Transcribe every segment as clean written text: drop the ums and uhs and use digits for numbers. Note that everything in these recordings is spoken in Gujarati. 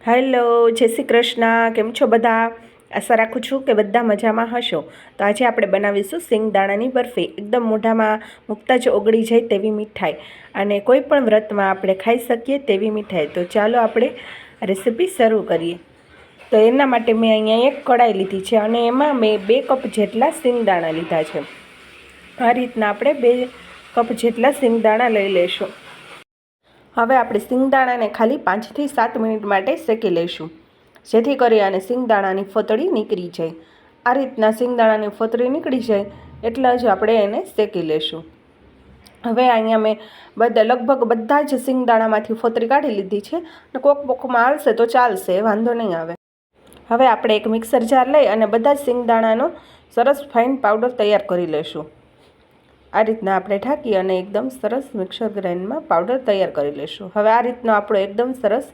હેલો, જય શ્રી કૃષ્ણ. કેમ છો બધા? આશા રાખું છું કે બધા મજામાં હશો. તો આજે આપણે બનાવીશું સિંગદાણાની બરફી. એકદમ મોઢામાં મૂકતા જ ઓગળી જાય તેવી મીઠાઈ, અને કોઈ પણ વ્રતમાં આપણે ખાઈ શકીએ તેવી મીઠાઈ. તો ચાલો આપણે રેસીપી શરૂ કરીએ. તો એના માટે મેં અહીંયા એક કઢાઈ લીધી છે અને એમાં મેં 2 કપ જેટલા સિંગદાણા લીધા છે. આ રીતના આપણે 2 કપ જેટલા સિંગદાણા લઈ લઈશું. હવે આપણે સિંગદાણાને ખાલી 5 થી 7 મિનિટ માટે શેકી લઈશું, જેથી કરી અને સિંગદાણાની ફોતળી નીકળી જાય. આ રીતના સિંગદાણાની ફોતળી નીકળી જાય એટલે જ આપણે એને શેકી લઈશું. હવે અહીંયા મેં લગભગ બધા જ સિંગદાણામાંથી ફોતળી કાઢી લીધી છે, અને કોકમાં આવશે તો ચાલશે, વાંધો નહીં આવે. હવે આપણે એક મિક્સર જાર લઈ અને બધા જ સિંગદાણાનો સરસ ફાઇન પાવડર તૈયાર કરી લઈશું. આ રીતના આપણે ઢાંકી અને એકદમ સરસ મિક્સર ગ્રાઇન્ડમાં પાવડર તૈયાર કરી લઈશું. હવે આ રીતનો આપણો એકદમ સરસ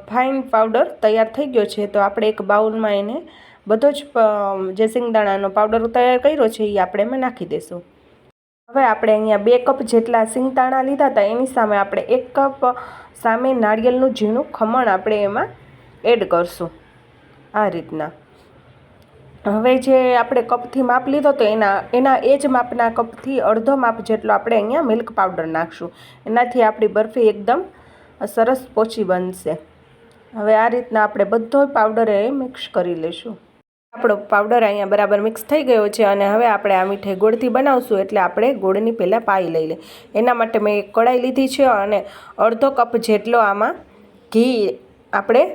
ફાઇન પાવડર તૈયાર થઈ ગયો છે. તો આપણે એક બાઉલમાં એને બધો જ જે સિંગદાણાનો પાવડર તૈયાર કર્યો છે એ આપણે એમાં નાખી દઈશું. હવે આપણે અહીંયા 2 કપ જેટલા સિંગદાણા લીધા હતા, એની સામે આપણે 1 કપ સામે નાળિયેરનું ઝીણું ખમણ આપણે એમાં એડ કરશું. આ રીતના હવે જે આપણે કપથી માપ લીધો તો એના એ જ માપના કપથી અડધો માપ જેટલો આપણે અહીંયા મિલ્ક પાવડર નાખશું. એનાથી આપણી બરફી એકદમ સરસ પોચી બનશે. હવે આ રીતના આપણે બધો પાવડર મિક્સ કરી લઈશું. આપણો પાવડર અહીંયા બરાબર મિક્સ થઈ ગયો છે, અને હવે આપણે આ મીઠાઈ ગોળથી બનાવશું, એટલે આપણે ગોળની પહેલાં પાઈ લઈ લઈએ. એના માટે મેં એક કઢાઈ લીધી છે અને અડધો કપ જેટલો આમાં ઘી આપણે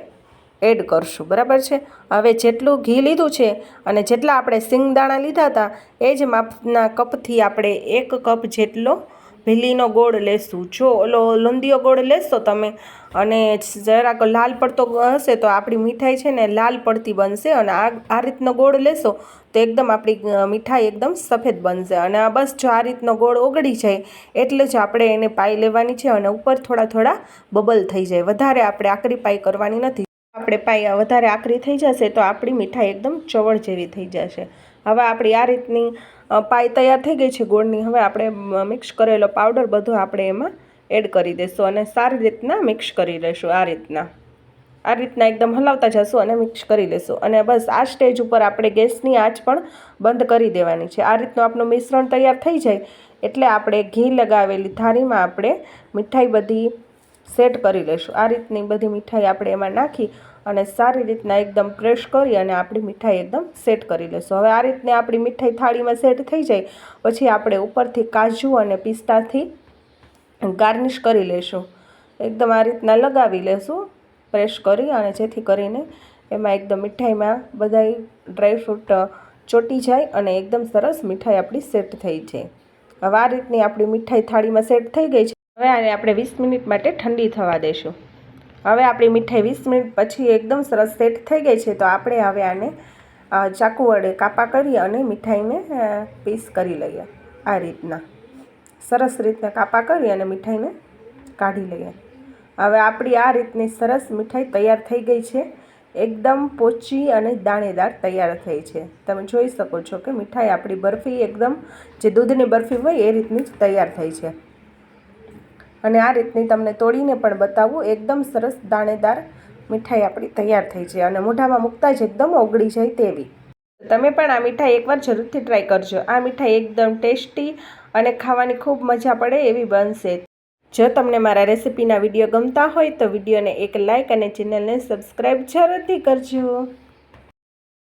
એડ કરશું. બરાબર છે. હવે જેટલું ઘી લીધું છે અને જેટલા આપણે સિંગદાણા લીધા હતા એ જ માપના કપથી આપણે 1 કપ જેટલો ભીલીનો ગોળ લેશું. જો ઓલો લોંદીયો ગોળ લેશો તમે અને જરાક લાલ પડતો હશે તો આપણી મીઠાઈ છે ને લાલ પડતી બનશે, અને આ રીતનો ગોળ લેશો તો એકદમ આપણી મીઠાઈ એકદમ સફેદ બનશે. અને બસ જો આ રીતનો ગોળ ઓગળી જાય એટલે જ આપણે એને પાઈ લેવાની છે, અને ઉપર થોડા થોડા બબલ થઈ જાય. વધારે આપણે આકરી પાઈ કરવાની નથી. આપણે પાઈ વધારે આકરી થઈ જશે તો આપણી મીઠાઈ એકદમ ચવળ જેવી થઈ જશે. હવે આપણી આ રીતની પાઈ તૈયાર થઈ ગઈ છે ગોળની. હવે આપણે મિક્સ કરેલો પાવડર બધો આપણે એમાં એડ કરી દઈશું અને સારી રીતના મિક્સ કરી લઈશું. આ રીતના એકદમ હલાવતા જશું અને મિક્સ કરી લઈશું. અને બસ આ સ્ટેજ ઉપર આપણે ગેસની આંચ પણ બંધ કરી દેવાની છે. આ રીતનું આપણું મિશ્રણ તૈયાર થઈ જાય એટલે આપણે ઘી લગાવેલી થાળીમાં આપણે મીઠાઈ બધી સેટ કરી લઈશું. આ રીતની બધી મીઠાઈ આપણે એમાં નાખી અને સારી રીતના એકદમ પ્રેસ કરી અને આપણી મીઠાઈ એકદમ સેટ કરી લઈશું. હવે આ રીતની આપણી મીઠાઈ થાળીમાં સેટ થઈ જાય પછી આપણે ઉપરથી કાજુ અને પિસ્તાથી ગાર્નિશ કરી લઈશું. એકદમ આ રીતના લગાવી લઈશું પ્રેસ કરી, અને જેથી કરીને એમાં એકદમ મીઠાઈમાં બધા ડ્રાયફ્રૂટ ચોંટી જાય અને એકદમ સરસ મીઠાઈ આપણી સેટ થઈ જાય. હવે આ રીતની આપણી મીઠાઈ થાળીમાં સેટ થઈ ગઈ છે. હવે આને આપણે 20 મિનિટ માટે ઠંડી થવા દઈશું. હવે આપણી મીઠાઈ 20 મિનિટ પછી એકદમ સરસ સેટ થઈ ગઈ છે. તો આપણે હવે આને ચાકુ વડે કાપા કરી અને મીઠાઈને પીસ કરી લઈએ. આ રીતના સરસ રીતના કાપા કરી અને મીઠાઈને કાઢી લઈએ. હવે આપણી આ રીતની સરસ મીઠાઈ તૈયાર થઈ ગઈ છે. એકદમ પોચી અને દાણેદાર તૈયાર થઈ છે. તમે જોઈ શકો છો કે મીઠાઈ આપણી બરફી એકદમ જે દૂધની બરફી હોય એ રીતની જ તૈયાર થઈ છે. અને આ રીતની તમને તોડીને પણ બતાવું, એકદમ સરસ દાણેદાર મીઠાઈ આપણી તૈયાર થઈ છે અને મોઢામાં મૂકતા જ એકદમ ઓગળી જાય તેવી. તમે પણ આ મીઠાઈ એકવાર જરૂરથી ટ્રાય કરજો. આ મીઠાઈ એકદમ ટેસ્ટી અને ખાવાની ખૂબ મજા પડે એવી બનશે. જો તમને મારા રેસીપીના વિડીયો ગમતા હોય તો વિડીયોને એક લાઇક અને ચેનલને સબસ્ક્રાઈબ જરૂરથી કરજો.